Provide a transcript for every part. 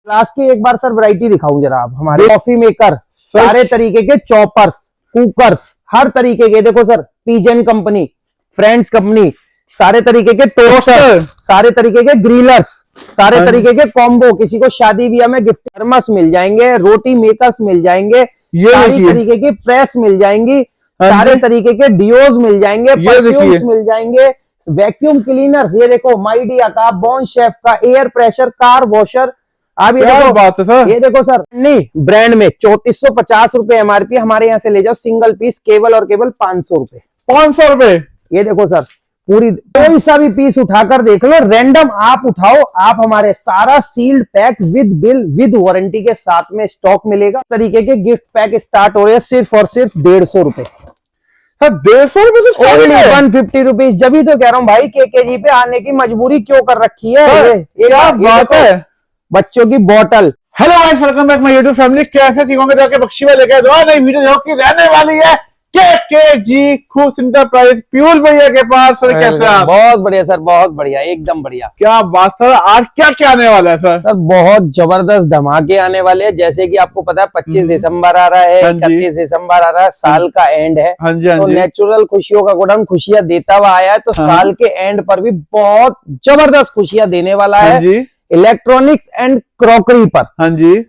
Glass की एक बार sir variety दिखाऊं जरा आप। हमारे कॉफी मेकर, सारे तरीके के चॉपर्स, कुकर्स, हर तरीके के। देखो sir, pigeon company, friends company, सारे तरीके के टोस्टर, सारे तरीके के ग्रिलर्स, सारे तरीके के कॉम्बो। किसी को शादी ब्याह में गिफ्ट, थर्मस मिल जाएंगे, रोटी मेकर्स मिल जाएंगे, सारी तरीके की प्रेस मिल जाएंगी, सारे तरीके के डियोज मिल जाएंगे, परफ्यूम्स मिल जाएंगे, वैक्यूम क्लीनर्स। ये देखो माइडिया का, बॉन्ड शेफ का, एयर प्रेशर, कार वॉशर। आप ये देखो, बात है सर, ये देखो सर, नहीं ब्रांड में 3450 रुपए एमआरपी। हमारे यहाँ से ले जाओ सिंगल पीस, केवल और केवल 500 रुपए। 500 रुपए। ये देखो सर, पूरी कोई सा भी पीस उठाकर देख लो, रैंडम आप उठाओ, आप हमारे सारा sealed pack with bill with warranty के साथ में स्टॉक मिलेगा। इस तरीके के गिफ्ट पैक स्टार्ट हो रहे हैं सिर्फ और सिर्फ 150 रुपए। 150 रुपए से 150 रुपीज। जब ही तो कह रहा हूँ भाई, केकेजी पे आने की मजबूरी क्यों कर रखी है। ये बात है। बच्चों की बोतल। Hello guys, welcome back my YouTube family. कैसे ठीक होंगे? जाके बख्शी में लेके दो नई वीडियो जो कि रहने वाली है केकेजी खूब इंटरप्राइज पीयूष भैया के पास। सर कैसे आप? बहुत बढ़िया सर, बहुत बढ़िया, एकदम बढ़िया। क्या बात सर, आज क्या क्या आने वाला है सर? सर बहुत जबरदस्त धमाके आने वाले हैं। जैसे कि आपको पता है 25 दिसंबर आ रहा है, 31 दिसंबर आ रहा है, साल का एंड है। तो नेचुरल खुशियों का गोडाउन खुशियां देता हुआ आया है, तो साल के एंड पर भी बहुत जबरदस्त खुशियां देने वाला है। इलेक्ट्रॉनिक्स एंड क्रॉकरी पर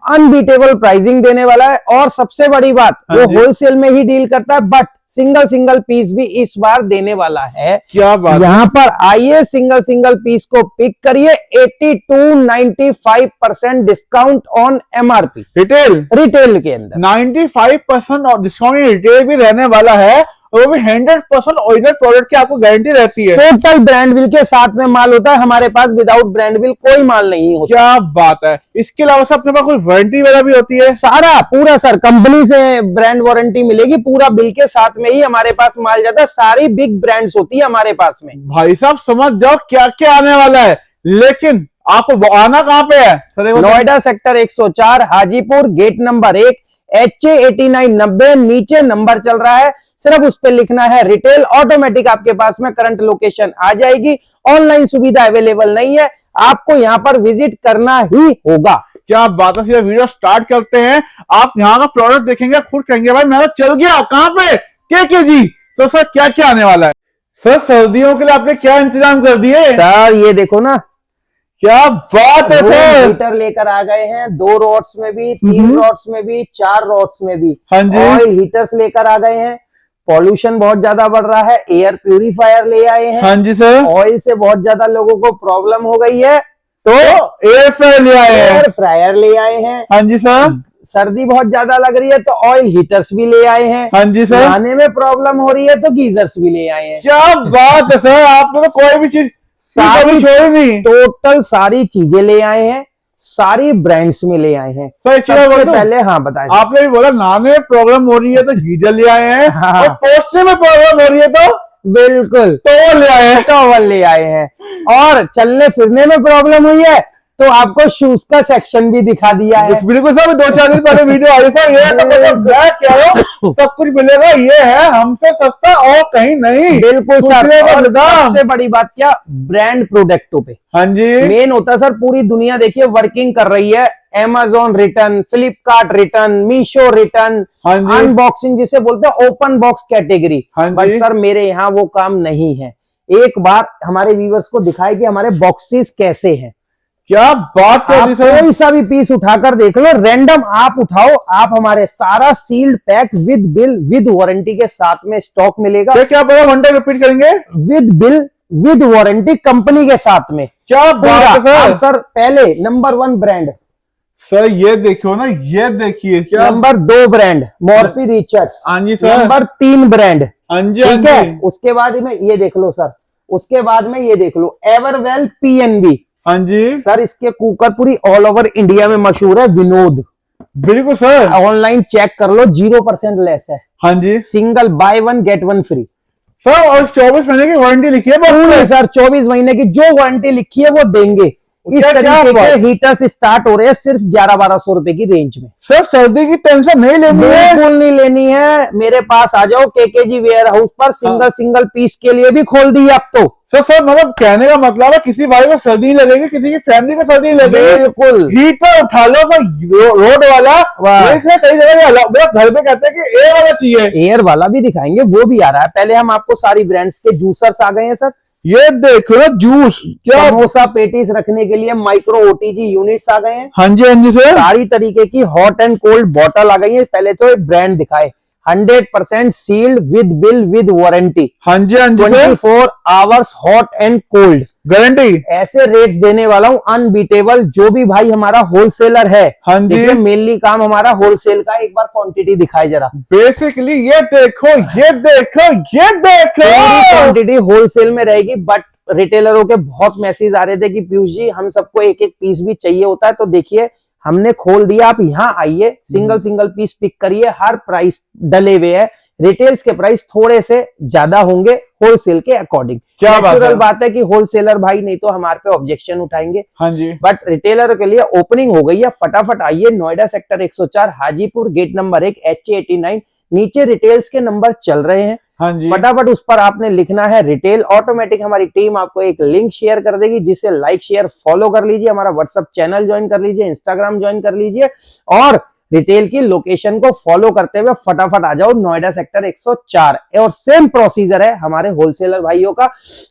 अनबीटेबल प्राइसिंग देने वाला है। और सबसे बड़ी बात, वो होलसेल में ही डील करता है, बट सिंगल पीस भी इस बार देने वाला है। क्या बात? यहाँ पर आइए, सिंगल पीस को पिक करिए। 80 to 95% discount on MRP retail के अंदर 95% डिस्काउंट रिटेल भी रहने वाला है, वो भी 100% ओरिजिनल प्रोडक्ट की आपको गारंटी रहती है। टोटल ब्रांड बिल के साथ में माल होता है हमारे पास, विदाउट ब्रांड बिल कोई माल नहीं होता। क्या बात है। इसके अलावा सर अपने पास कोई वारंटी वगैरह भी होती है? सारा पूरा सर, कंपनी से ब्रांड वारंटी मिलेगी, पूरा बिल के साथ में ही हमारे पास माल जाता है। सारी बिग ब्रांड्स होती है हमारे पास में। भाई साहब समझ जाओ क्या क्या आने वाला है। लेकिन आपको आना कहाँ पे है sir? Noida sector 104, Hajipur, gate number 1, HA 8990। नीचे नंबर चल रहा है, सिर्फ उस पे लिखना है रिटेल, ऑटोमेटिक आपके पास में करंट लोकेशन आ जाएगी। ऑनलाइन सुविधा अवेलेबल नहीं है, आपको यहाँ पर विजिट करना ही होगा। क्या बात है। सीधा वीडियो स्टार्ट करते हैं। आप यहाँ का प्रोडक्ट देखेंगे, खुद कहेंगे भाई मैं तो चल गया। कहाँ पे? केकेजी। तो सर क्या क्या आने वाला है? सर सर्दियों के लिए आपने क्या इंतजाम कर दिए? सर ये देखो ना, क्या बात है सर। हीटर लेकर आ गए हैं, 2 रॉड्स में भी, 3 रॉड्स में भी, 4 रॉड्स में भी। हाँ जी। ऑयल हीटर्स लेकर आ गए हैं। पॉल्यूशन बहुत ज्यादा बढ़ रहा है, एयर प्यूरिफायर ले आए हैं। हाँ जी सर। ऑयल से बहुत ज्यादा लोगों को प्रॉब्लम हो गई है, तो एयर फ्रायर ले आए हैं। एयर फ्रायर ले आए हैं। हाँ जी सर। सर्दी बहुत ज्यादा लग रही है, तो ऑयल हीटर्स भी ले आए हैं। हाँ जी सर। खाने में प्रॉब्लम हो रही है, तो गीजर्स भी ले आए हैं। क्या बात है सर, आपने तो कोई भी चीज सारी छोड़ी नहीं। टोटल सारी चीजें ले आए हैं, सारी ब्रांड्स में ले आए हैं। सबसे पहले हाँ बताएं, आपने भी बोला नहाने में प्रॉब्लम हो रही है तो गीजर ले आए हैं। हाँ। और पोस्टर में प्रॉब्लम हो रही है तो बिल्कुल टॉवल ले आए हैं। टॉवल ले आए हैं। और चलने फिरने में प्रॉब्लम हुई है, तो आपको शूज का सेक्शन भी दिखा दिया है। बिल्कुल सर, 2-4 दिन पहले वीडियो आई था। ये तो मैं कह रहा हूँ सब कुछ मिलेगा, ये है हमसे सस्ता और कहीं नहीं। बिल्कुल सर। और सबसे बड़ी बात क्या, ब्रांड प्रोडक्टों पे हाँ जी मेन होता है सर। पूरी दुनिया देखिए वर्किंग कर रही है, Amazon return, Flipkart return, Meesho return, unboxing जिसे बोलते हैं open box category. But sir मेरे यहाँ वो काम नहीं है। एक बार हमारे व्यूअर्स को दिखाए कि हमारे बॉक्सेस कैसे हैं। क्या बात कर रही सर। कोई सा भी पीस उठाकर देख लो, रैंडम आप उठाओ, आप हमारे सारा sealed pack with bill with warranty के साथ में स्टॉक मिलेगा। क्या बोला, 1 टाइम रिपीट करेंगे? With bill with warranty company के साथ में। क्या बात है सर। सर पहले नंबर 1 ब्रांड सर, ये देखियो ना, ये देखिए। क्या नंबर 2 ब्रांड मॉर्फी रिचर्ड्स। हाँ जी सर। Number 3 brand. हाँ जी। ठीक है, उसके बाद में ये देख लो सर, उसके बाद में ये देख लो एवरवेल PNB। हाँ जी सर, इसके कुकर पूरी ऑल ओवर इंडिया में मशहूर है, विनोद। बिल्कुल सर, ऑनलाइन चेक कर लो, 0% लेस है। हाँ जी। Single buy 1 get 1 free sir. और 24 महीने की वारंटी लिखी है सर। 24 महीने की जो वारंटी लिखी है वो देंगे। इस क्या तरीके बात? के हीटर्स स्टार्ट हो रहे हैं सिर्फ 1100-1200 रुपए की रेंज में। सर सर्दी की टेंशन नहीं लेनी है। बिल्कुल नहीं लेनी है, मेरे पास आ जाओ केकेजी वेयर हाउस पर, सिंगल सिंगल पीस के लिए भी खोल दी अब तो। सर मतलब कहने का मतलब है किसी भाई को सर्दी नहीं लगेगी, किसी की फैमिली को सर्दी नहीं लगेगी, बिल्कुल हीटर उठा लो सर, रोड वाला वाह। कई जगह घर पे कहते हैं कि एयर वाला चाहिए, एयर वाला भी दिखाएंगे, वो भी आ रहा है। पहले हम आपको सारी ब्रांड्स के जूसर्स आ गए हैं सर। ये देखो ना जूस क्या। समोसा पेटीज रखने के लिए माइक्रो ओटीजी यूनिट्स आ गए हैं। हाँ जी सर। सारी तरीके की हॉट एंड कोल्ड बॉटल आ गई है। पहले तो एक ब्रांड दिखाए, 100% sealed with bill with warranty, हाँ जी sir. 24 hours hot and cold guarantee. ऐसे रेट्स देने वाला हूं अनबीटेबल। जो भी भाई हमारा होलसेलर है, हाँ जी। देखिए मेनली काम हमारा होलसेल का। एक बार क्वांटिटी दिखाए जरा। बेसिकली ये देखो ये देखो ये देखो, क्वांटिटी होलसेल में रहेगी, बट रिटेलरों के बहुत मैसेज आ रहे थे कि पीयूष जी हम सबको एक एक पीस भी चाहिए होता है। तो देखिए हमने खोल दिया, आप यहाँ आइए, सिंगल सिंगल पीस पिक करिए। हर प्राइस डले हुए है, रिटेल्स के प्राइस थोड़े से ज्यादा होंगे होलसेल के अकॉर्डिंग। क्या नेचुरल बात है कि होलसेलर भाई नहीं तो हमारे पे ऑब्जेक्शन उठाएंगे, हाँ जी। बट रिटेलर के लिए ओपनिंग हो गई है। फटाफट आइए, Noida sector 104 Hajipur gate number 1 HA89, नीचे रिटेल्स के नंबर चल रहे हैं। हाँ जी। फटाफट उस पर आपने लिखना है रिटेल, ऑटोमेटिक हमारी टीम आपको एक लिंक शेयर कर देगी, जिसे लाइक शेयर फॉलो कर लीजिए, हमारा व्हाट्सएप चैनल ज्वाइन कर लीजिए, इंस्टाग्राम ज्वाइन कर लीजिए, और रिटेल की लोकेशन को फॉलो करते हुए फटाफट आ जाओ नोएडा सेक्टर 104। और सेम प्रोसीजर है हमारे होलसेलर भाइयों का।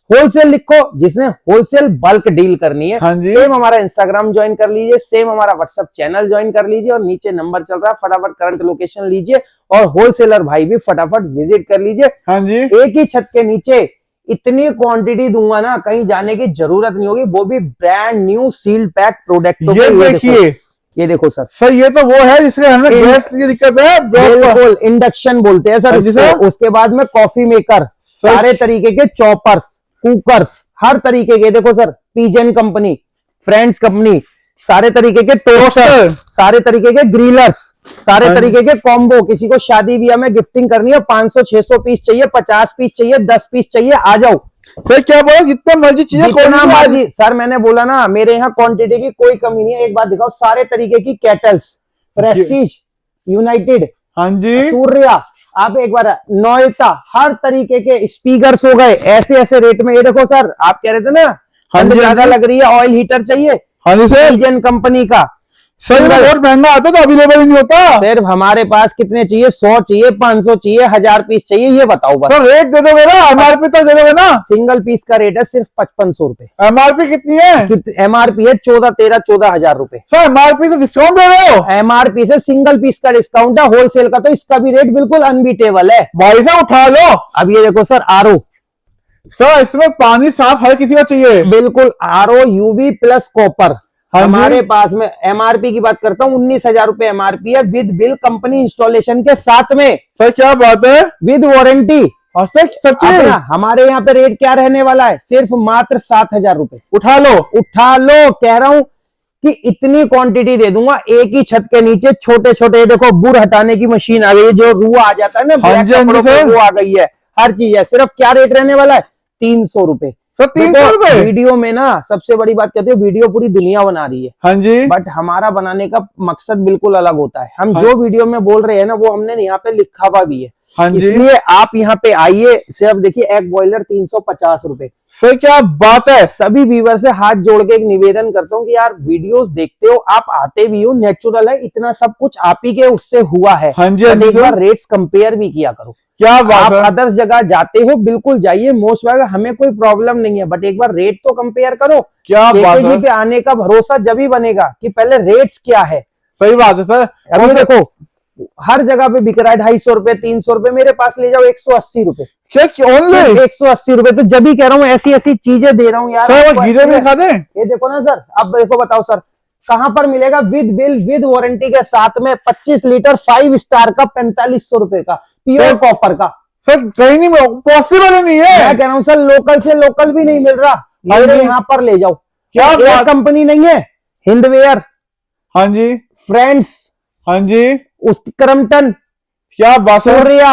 होलसेल लिखो जिसने होलसेल बल्क डील करनी है, हाँ जी। सेम हमारा इंस्टाग्राम ज्वाइन कर लीजिए, सेम हमारा व्हाट्सएप चैनल ज्वाइन कर लीजिए, और नीचे नंबर चल रहा है, फटाफट करंट लोकेशन लीजिए, और होलसेलर भाई भी फटाफट विजिट कर लीजिए। हाँ जी। एक ही छत के नीचे इतनी क्वांटिटी दूंगा ना, कहीं जाने की जरूरत नहीं होगी, वो भी brand new sealed pack product. ये देखिए, ये देखो सर, सर ये तो वो है जिसके हमें गैस की दिक्कत है। बिल्कुल इंडक्शन बोलते हैं सर जी इसको। सर। उसके बाद में कॉफी मेकर, सारे तरीके के चॉपर्स, कुकर्स, हर तरीके के, देखो sir, pigeon company, friends company, सारे तरीके के टोस्टर, सारे तरीके के ग्रिलर्स, सारे तरीके के कॉम्बो। किसी को शादी ब्याह में गिफ्टिंग करनी है, 500-600 पीस चाहिए, 50 पीस चाहिए, 10 पीस चाहिए, आ जाओ। फिर क्या बोला, जितना मर्जी चीजें जितना मर्जी सर, मैंने बोला ना मेरे यहाँ क्वांटिटी की कोई कमी नहीं है। एक बात दिखाओ, सारे तरीके की केटल्स, प्रेस्टीज, यूनाइटेड, हाँ जी। सूर्या, आप एक बार नोएटा, हर तरीके के स्पीकर्स हो गए ऐसे ऐसे रेट में। ये देखो सर, आप कह रहे थे ना ठंड ज्यादा लग रही है, ऑयल हीटर चाहिए, हाँ जी सर। पिजन कंपनी का। सर बहुत महंगा आता है तो अवेलेबल ही नहीं होता। सिर्फ हमारे पास कितने चाहिए? 100 चाहिए, 500 चाहिए, 1000 पीस चाहिए, ये बताओ बस। सर रेट दे दोगे ना, एमआरपी तो दे दोगे ना। सिंगल पीस का रेट है सिर्फ 5500 रुपए। एमआरपी कितनी है? एमआरपी है 14-13-14 हजार रुपए। सर एमआरपी तो डिस्काउंट दे रहे हो। एमआरपी से सिंगल पीस का डिस्काउंट है, होलसेल का तो इसका भी रेट बिल्कुल अनबीटेबल है। भाई साहब उठा लो। अब ये देखो सर, आरओ, सर इसमें पानी साफ हर किसी को चाहिए। बिल्कुल आरओ यूवी प्लस कॉपर। हाँ हमारे पास में एमआरपी की बात करता हूँ, 19,000 रुपए एमआरपी है, विद बिल कंपनी इंस्टॉलेशन के साथ में। सर क्या बात है, विद वारंटी। और सर सच्ची हमारे यहाँ पे रेट क्या रहने वाला है? सिर्फ मात्र 7,000 रुपए। उठा लो, उठा लो, कह रहा हूं कि इतनी क्वांटिटी दे दूंगा। एक ही छत के नीचे छोटे छोटे, देखो बुर हटाने की मशीन आ गई है, जो रूआ आ जाता है ना, हाँ जी, कपड़ों पे, सर। वो आ गई है, हर चीज है। सिर्फ क्या रेट रहने वाला है? 300 रुपए। सर 300 रुपए। वीडियो में ना सबसे बड़ी बात कहते हैं, वीडियो पूरी दुनिया बना रही है, हाँ जी। बट हमारा बनाने का मकसद बिल्कुल अलग होता है। हम हाँ। जो वीडियो में बोल रहे हैं ना, वो हमने यहाँ पे लिखा हुआ भी है। हाँ जी। इसलिए आप यहाँ पे आइए। सिर्फ देखिए, एग बॉयलर 350 रुपए। सर क्या बात है। सभी व्यूअर से हाथ जोड़ के एक निवेदन करता हूँ कि यार वीडियोस देखते हो, आप आते भी हो, नेचुरल है, इतना सब कुछ आप ही के उससे हुआ है। हाँ जी, हाँ जी, एक बार रेट्स कंपेयर भी किया करो। क्या बात आप है। अदर्स जगह जाते हो, बिल्कुल जाइए, मोस्ट वाला, हमें कोई प्रॉब्लम नहीं है, बट एक बार रेट तो कंपेयर करो। क्या बात है। पे आने का भरोसा जब ही बनेगा कि पहले रेट्स क्या है। सही बात है सर। अभी देखो हर जगह पे बिक रहा है 250 रुपए, 300 रुपए, मेरे पास ले जाओ 180 रुपए। क्या ओनली 180 रुपए। तो जब भी कह रहा हूँ ऐसी ऐसी चीजें दे रहा हूँ यार। सर, वो गीजर भी दिखा दें। ये देखो ना सर, अब देखो, बताओ सर कहां पर मिलेगा? विद बिल विद वारंटी के साथ में 25 लीटर 5 स्टार का 4500 रुपए का, प्योर कॉपर का। सर कहीं नहीं, पॉसिबल नहीं है। मैं कह रहा हूँ सर, लोकल से लोकल भी नहीं मिल रहा, मेरे यहाँ पर ले जाओ। क्या एक कंपनी नहीं है, हिंदवेयर, हाँ जी, फ्रेंड्स, हाँ जी, उसकी क्रम्पटन, क्या बात है। सूर्या,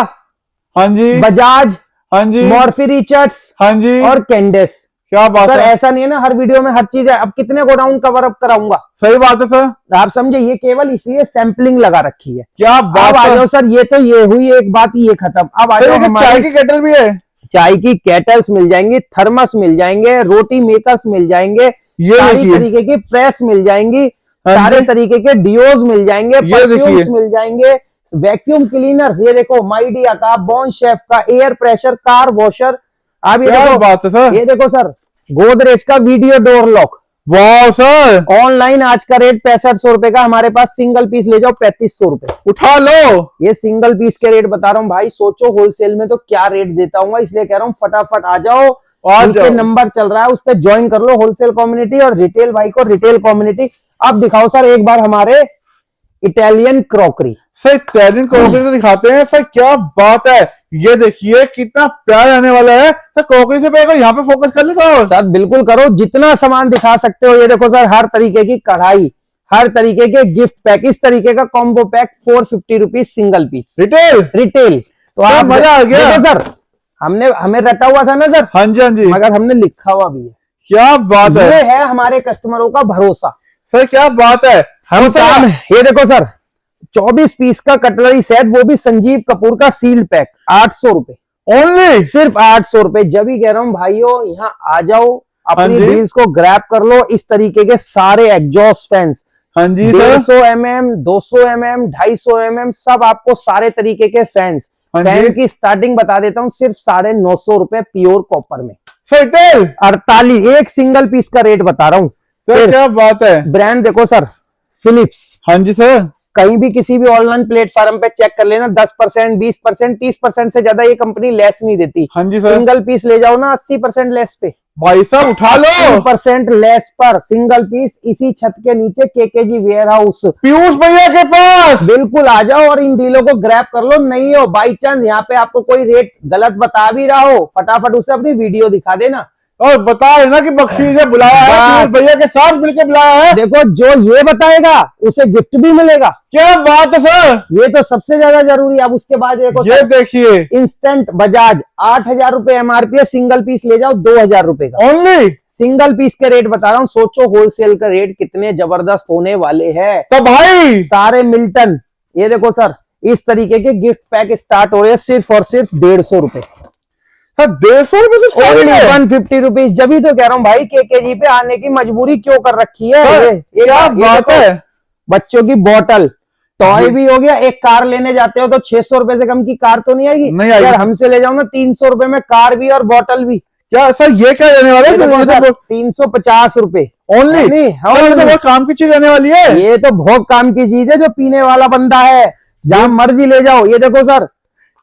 हाँ जी, बजाज, हाँ जी, मॉर्फी रिचर्ड्स, हाँ जी, और कैंडेस। क्या बात सर है, ऐसा नहीं है ना हर वीडियो में हर चीज है, अब कितने गोडाउन कवर अप कराऊंगा। सही बात है सर, आप समझे, ये केवल इसलिए सैंपलिंग लगा रखी है। क्या अब बात आ है। जाओ सर, ये तो ये हुई एक बात, ये खत्म। अब आ सर जाओ ये हमारे चाय की केटल भी है, चाय की केटल्स मिल जाएंगी, थर्मस मिल जाएंगे, रोटी मेकर्स मिल जाएंगे, ये सारी देखिए, तरीके की प्रेस मिल जाएंगी, हाँ सारे जी, तरीके के डिओज मिल जाएंगे, ये देखिए, परफ्यूम्स मिल जाएंगे, वैक्यूम क्लीनर्स, ये देखो माइडिया का, बॉन्ड शेफ का, एयर प्रेशर, कार वॉशर। आप ये क्या देखो, बात है सर, ये देखो सर, गोदरेज का वीडियो डोर लॉक, वाह सर, ऑनलाइन आज का रेट 6500 रुपए का, हमारे पास सिंगल पीस ले जाओ 3500 रुपए। उठा लो, ये सिंगल पीस के रेट बता रहा हूँ भाई, सोचो होलसेल में तो क्या रेट देता हूँ, इसलिए कह रहा हूँ फटाफट आ जाओ। नीचे नंबर चल रहा है, उस पर ज्वाइन कर लो होलसेल कम्युनिटी, और रिटेल भाई को रिटेल कम्युनिटी। अब दिखाओ सर एक बार हमारे Italian crockery. Sir Italian crockery तो दिखाते हैं सर, क्या बात है, ये देखिए कितना प्यार आने वाला है सर। क्रॉकरी से पहले यहाँ पे फोकस कर लेता हूँ सर बिल्कुल करो, जितना सामान दिखा सकते हो। ये देखो सर, हर तरीके की कढ़ाई, हर तरीके के गिफ्ट पैक, इस तरीके का combo pack 450 rupees single piece retail. Retail. तो सर, आप मजा आ गया। देखो सर, हमें रटा हुआ था ना सर, हाँ जी हाँ जी, मगर हमने लिखा हुआ भी है। क्या बात ये है है हमारे कस्टमरों का भरोसा। सर, क्या बात है। हम तो काम, सर ये देखो सर, 24 पीस का कटलरी सेट, वो भी संजीव कपूर का सील पैक, 800 रुपए, ओनली, सिर्फ 800 रुपए। जब ही कह रहा हूं भाइयों, यहाँ आ जाओ, अपनी हाँ जी। डील्स को ग्रैब कर लो। इस तरीके के सारे एग्जॉस्ट फैंस, हाँ जी सर, 150 mm, 200 mm, 250 mm, सब आपको सारे तरीके के फैंस। हाँ फैन जी। की स्टार्टिंग बता देता हूँ, सिर्फ 950 रुपए प्योर कॉपर में, सर रिटेल, 48 एक सिंगल पीस का रेट बता रहा हूँ। सर क्या बात है। ब्रांड देखो सर, फिलिप्स, हाँ जी सर, कहीं भी किसी भी ऑनलाइन प्लेटफॉर्म पे चेक कर लेना, 10%, 20%, 30% से ज्यादा ये कंपनी लेस नहीं देती। हाँ जी सर, सिंगल पीस ले जाओ ना 80% लेस पे, भाई साहब उठा लो, 80% लेस पर सिंगल पीस, इसी छत के नीचे केकेजी वेयर हाउस। पीयूष भैया के पास। बिल्कुल आ जाओ और इन डीलों को ग्रैब कर लो। नहीं हो बाई चांस यहाँ पे आपको कोई रेट गलत बता भी रहा हो, फटाफट उसे अपनी वीडियो दिखा देना और बता रहे ना कि बख्शी ने बुलाया है, पीयूष भैया के साथ मिलकर बुलाया है। देखो, जो ये बताएगा उसे गिफ्ट भी मिलेगा। क्या बात है सर, ये तो सबसे ज्यादा जरूरी है। अब उसके बाद देखो ये देखिए, इंस्टेंट बजाज, 8000 रुपए एमआरपी है, सिंगल पीस ले जाओ 2000 रुपए का, ओनली। सिंगल पीस के रेट बता रहा हूँ। सोचो होलसेल का रेट कितने जबरदस्त होने वाले हैं। तो भाई सारे मिल्टन, ये देखो सर, इस तरीके के गिफ्ट पैक स्टार्ट हो रहे हैं सिर्फ और सिर्फ 150 रुपए, सर 150 रुपए से स्टार्टिंग है। 150 रुपीज। जब ही तो कह रहा हूँ भाई, केकेजी पे आने की मजबूरी क्यों कर रखी है। सर, ये क्या बात देखो, है। बच्चों की बोतल, टॉय भी हो गया। एक कार लेने जाते हो तो 600 रुपए से कम की कार तो नहीं आएगी। नहीं आएगी। यार हमसे ले जाओ ना 300 रुपए में कार भी और बोतल भी। क्या सर, ये क्या रहने वाला है। 350 रुपए ओनली, नहीं, ये तो बहुत काम की चीज रहने वाली है। ये तो बहुत काम की चीज है, जो पीने वाला बंदा है जहां मर्जी ले जाओ। ये देखो सर,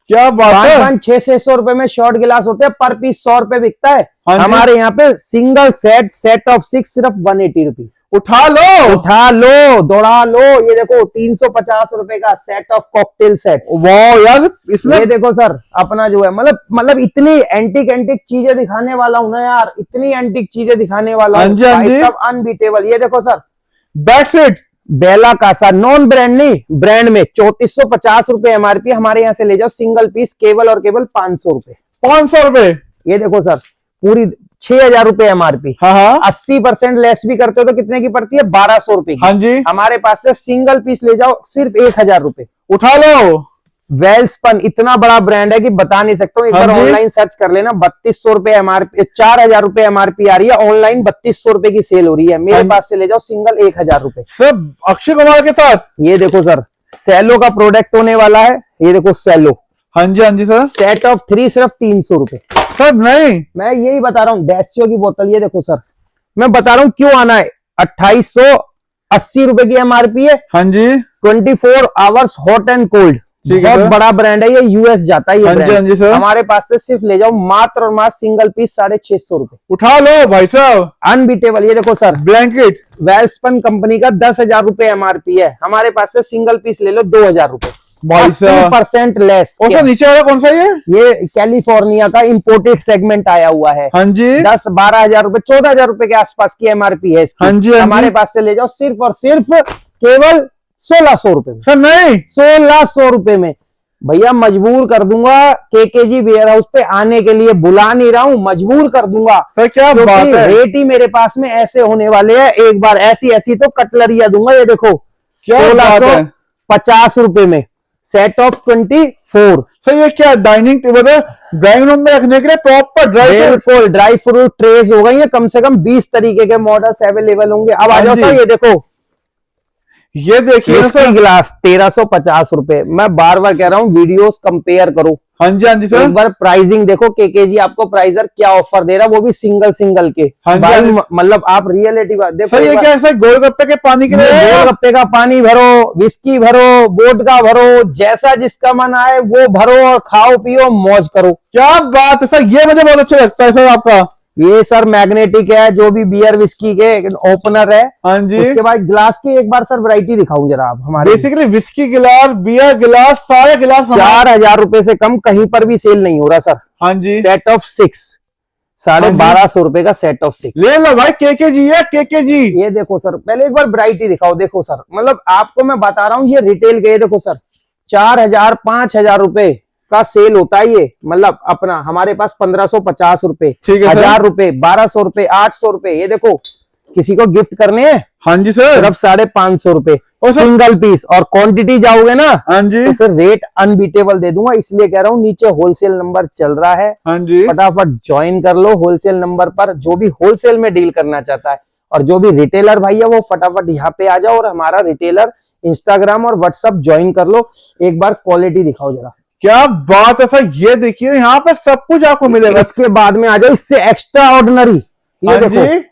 क्या बात है। 500-600 रुपए में शॉर्ट गिलास होते हैं, पर पीस 100 रुपए बिकता है। हाँ जी। हमारे यहाँ पे सिंगल सेट ऑफ 6 सिर्फ 180 रुपीज। उठा लो, उठा लो, दौड़ा लो। ये देखो 350 रुपए का सेट ऑफ कॉकटेल सेट। वाह यार, इसमें ये देखो सर, अपना जो है मतलब इतनी एंटिक चीजें दिखाने वाला हूं ना यार, इतनी एंटिक चीजें दिखाने वाला हाँ हूं जी, हाँ भाई, जी। सब अनबीटेबल। ये देखो सर, बैक सीट, बेला कासा, नॉन ब्रांड नहीं, ब्रांड में 3450 रुपए एमआरपी। हमारे यहाँ से ले जाओ सिंगल पीस केवल और केवल 500 रुपए। 500 रुपए। ये देखो सर, पूरी 6000 रुपए एमआरपी। हाँ हाँ 80% लेस भी करते हो तो कितने की पड़ती है, 1200 रुपए की। हाँ जी, हमारे पास से सिंगल पीस ले जाओ सिर्फ 1000 रुपए। उठा लो। वेल्सपन इतना बड़ा ब्रांड है कि बता नहीं सकता हूँ। एक हाँ बार जी। ऑनलाइन सर्च कर लेना, 3200 रुपए एमआरपी, 4000 रुपए एमआरपी आ रही है। ऑनलाइन 3200 रुपए की सेल हो रही है। मेरे हाँ जी। पास से ले जाओ सिंगल 1000 रुपए। सर अक्षय कुमार के साथ। ये देखो सर, सेलो का प्रोडक्ट होने वाला है। ये देखो सेलो, हाँ जी हाँ जी सर। सेट ऑफ 3 सिर्फ 300 रुपए। सर नहीं, मैं यही बता रहा हूँ, डेसियो की बोतल। ये देखो सर, मैं बता रहा हूँ क्यों आना है। 2880 रुपए की एमआरपी है। हाँ जी 24 आवर्स हॉट एंड कोल्ड। ठीक है बहुत सर। बड़ा ब्रांड है ये, यूएस जाता है ये हाँ जी, ब्रांड। हाँ जी सर। हमारे पास से सिर्फ ले जाओ मात्र और मात्र सिंगल पीस 650 रुपए। उठा लो भाई साहब। अनबीटेबल। ये देखो सर, ब्लैंकेट, वेल्सपन कंपनी का 10,000 रुपए एमआरपी है। हमारे पास से सिंगल पीस ले लो 2000 रुपए, भाई साहब। 80% लेस। और सर नीचे वाला कौन सा ये कैलिफोर्निया का इंपोर्टेड सेगमेंट आया हुआ है। हाँ जी 10-12 हजार रुपए, 14,000 रुपए के आसपास की एमआरपी है इसकी। हाँ जी, हाँ जी। हमारे पास से ले जाओ सिर्फ और सिर्फ केवल 1600 रुपए में। सर नहीं, 1600 रुपए में भैया मजबूर कर दूंगा केकेजी वेयर हाउस पे आने के लिए, बुला नहीं रहा हूँ, मजबूर कर दूंगा। सर क्या बात है, रेट ही मेरे पास में ऐसे होने वाले हैं, एक बार ऐसी ऐसी तो कटलरिया दूंगा। ये देखो क्या बात है, 1650 रुपए में सेट ऑफ 24। सर ये क्या डाइनिंग टेबल है, ड्राइंग रूम में रखने के लिए प्रॉपर बिल्कुल ड्राई फ्रूट ट्रेज हो गई है, कम से कम 20 तरीके के मॉडल्स अवेलेबल होंगे। अब आ जाओ सर, ये देखो ये देखिए विस्की गिलास 1350 रुपए। मैं बार बार कह रहा हूँ वीडियोस कंपेयर करो। हाँ जी, हाँ जी सर, एक बार प्राइसिंग देखो, केकेजी आपको प्राइजर क्या ऑफर दे रहा है, वो भी सिंगल के। हाँ जी, भाई हाँ जी। मतलब आप रियलिटी बात देखो। सर ये क्या है सर, गोलगप्पे के पानी के लिए गोलगप्पे का पानी भरो, विस्की भरो, वोडका भरो, जैसा जिसका मन आए वो भरो और खाओ पियो मौज करो। क्या बात है सर, ये मुझे बहुत अच्छा लगता है सर आपका। ये सर मैग्नेटिक है, जो भी बियर विस्की के ओपनर है। हाँ जी, उसके बाद ग्लास की एक बार सर वैरायटी दिखाऊं जरा आप हमारे। बेसिकली विस्की गिलास, बियर गिलास, सारे गिलास 4000 रुपए से कम कहीं पर भी सेल नहीं हो रहा सर। हाँ जी, सेट ऑफ 6 1250 रुपए का सेट ऑफ 6। ले लो भाई, केकेजी है, केकेजी। ये देखो सर, पहले एक बार वैरायटी दिखाओ। देखो सर, मतलब आपको मैं बता रहा हूँ, ये रिटेल के, ये देखो सर 4000 5000 रुपए का सेल होता है ये। मतलब अपना हमारे पास 1550 रुपए, ठीक है सर। 1000 रुपए, 1200 रुपए, 800 रुपए। ये देखो किसी को गिफ्ट करने हैं हाँ जी सर, सिर्फ 550 रुपए और सर- सिंगल पीस। और क्वांटिटी जाओगे ना हाँ जी, तो फिर रेट अनबीटेबल दे दूंगा। इसलिए कह रहा हूँ, नीचे होलसेल नंबर चल रहा है, हाँ जी, फटाफट ज्वाइन कर लो होलसेल नंबर पर। जो भी होलसेल में डील करना चाहता है और जो भी रिटेलर भाई है, वो फटाफट यहाँ पे आ जाओ और हमारा रिटेलर इंस्टाग्राम और व्हाट्सएप ज्वाइन कर लो। एक बार क्वालिटी दिखाओ जरा। क्या बात है सर, ये देखिए यहाँ पे सब कुछ आपको मिलेगा। इसके बाद में आ जाओ इससे एक्स्ट्रा ऑर्डिनरी। ये हाँ देखो जी,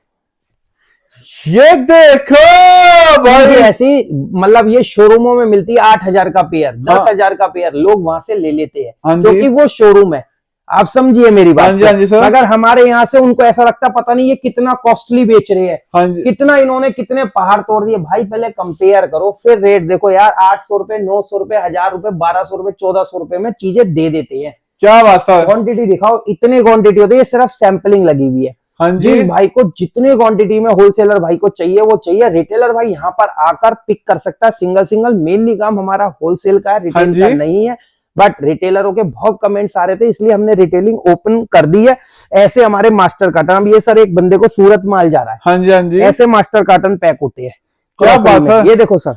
ये देखो ये भाई, ऐसी, मतलब ये शोरूमों में मिलती है 8000 का पेयर, हाँ। 10,000 का पेयर, लोग वहां से ले लेते हैं हाँ जी। क्योंकि वो शोरूम है। आप समझिए मेरी बात हाँ जी, हाँ जी को। सर। अगर हमारे यहाँ से उनको ऐसा लगता पता नहीं ये कितना कॉस्टली बेच रहे हैं, हाँ जी, कितना इन्होंने कितने पहाड़ तोड़ दिए। भाई पहले कंपेयर करो, फिर रेट देखो यार। 800 रुपए, 900 रुपए, 1000 रुपए, 1200 रुपए, 1400 रुपए में चीजें दे देते हैं। क्या बात सर, क्वांटिटी दिखाओ, इतने क्वांटिटी होती है, सिर्फ सैंपलिंग लगी हुई है। हाँ जी, जिस भाई को जितने क्वांटिटी में होलसेलर भाई को चाहिए वो चाहिए। रिटेलर भाई यहाँ पर आकर पिक कर सकता है सिंगल। मेनली काम हमारा होलसेल का है, हाँ रिटेल जी। का नहीं है। बट रिटेलरों के बहुत कमेंट्स आ रहे थे, इसलिए हमने रिटेलिंग ओपन कर दी है। ऐसे हमारे मास्टर कार्टन, अब ये सर एक बंदे को सूरत माल जा रहा है, हाँ जी, हाँ जी, ऐसे मास्टर कार्टन पैक होते हैं। क्या बात है, ये देखो सर,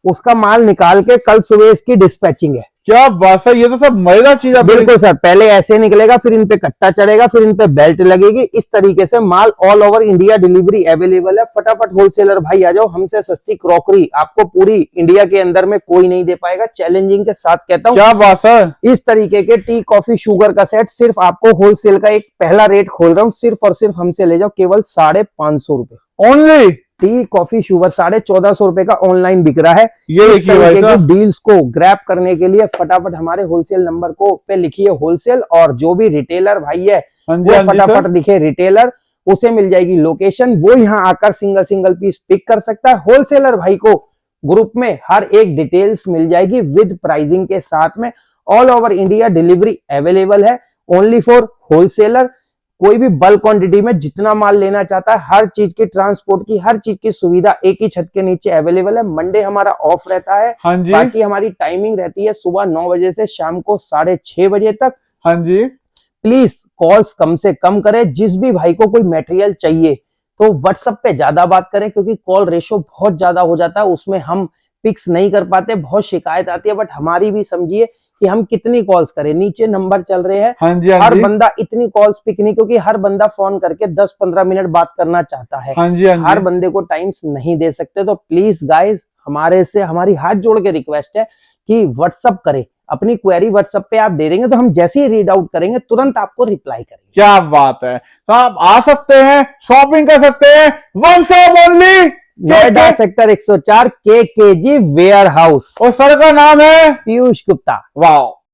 उसका माल निकाल के कल सुबह इसकी डिस्पैचिंग है। क्या बात सर, ये तो सब मजेदार चीज है। बिल्कुल सर, पहले ऐसे निकलेगा, फिर इन पे कट्टा चढ़ेगा, फिर इन पे बेल्ट लगेगी। इस तरीके से माल all over India delivery available है। फटाफट होलसेलर भाई आ जाओ, हमसे सस्ती क्रॉकरी आपको पूरी इंडिया के अंदर में कोई नहीं दे पाएगा। चैलेंजिंग के साथ कहता हूँ। क्या बात सर, इस तरीके के टी कॉफी शुगर का सेट सिर्फ आपको होलसेल का एक पहला रेट खोल रहा हूँ, सिर्फ और सिर्फ हमसे ले जाओ केवल 550 रुपए। ओनली टी कॉफी शुगर 1450 रुपए का ऑनलाइन बिक रहा है। ये इस देखिए भाई तरीके साहब, की डील्स को ग्रैब करने के लिए फटाफट हमारे होलसेल नंबर को पे लिखिए होलसेल, और जो भी रिटेलर भाई है हाँ जी, वो हाँ जी फटाफट सर, लिखे रिटेलर, उसे मिल जाएगी लोकेशन, वो यहाँ आकर सिंगल पीस पिक कर सकता है। होलसेलर भाई को ग्रुप में हर एक डिटेल्स मिल जाएगी विद प्राइसिंग के साथ में। All over India delivery available है, ओनली फॉर होलसेलर। कोई भी बल्क क्वांटिटी में जितना माल लेना चाहता है, हर चीज की ट्रांसपोर्ट की, हर चीज की सुविधा एक ही छत के नीचे अवेलेबल है। मंडे हमारा ऑफ रहता है, हाँ जी, बाकी हमारी टाइमिंग रहती है सुबह 9 बजे से शाम को 6:30 बजे तक। हाँ जी, प्लीज कॉल्स कम से कम करें। जिस भी भाई को कोई मटेरियल चाहिए तो व्हाट्सएप पे ज्यादा बात करें, क्योंकि कॉल रेशो बहुत ज्यादा हो जाता है, उसमें हम पिक्स नहीं कर पाते, बहुत शिकायत आती है। बट हमारी भी समझिए कि हम कितनी कॉल्स करें, नीचे नंबर चल रहे हैं। हाँ जी, हाँ हर जी, बंदा इतनी कॉल्स पिक नहीं, क्योंकि हर बंदा फोन करके 10-15 मिनट बात करना चाहता है। हाँ जी, हाँ हर जी, बंदे को टाइम्स नहीं दे सकते। तो प्लीज गाइस, हमारे से हमारी हाथ जोड़ के रिक्वेस्ट है कि व्हाट्सअप करें, अपनी क्वेरी व्हाट्सएप पे आप दे देंगे तो हम जैसे ही रीड आउट करेंगे तुरंत आपको रिप्लाई करेंगे। क्या बात है। तो आप आ सकते हैं, शॉपिंग कर सकते हैं, one shop only, Noida sector 104 KKG warehouse. और सर का नाम है पीयूष गुप्ता। वाओ।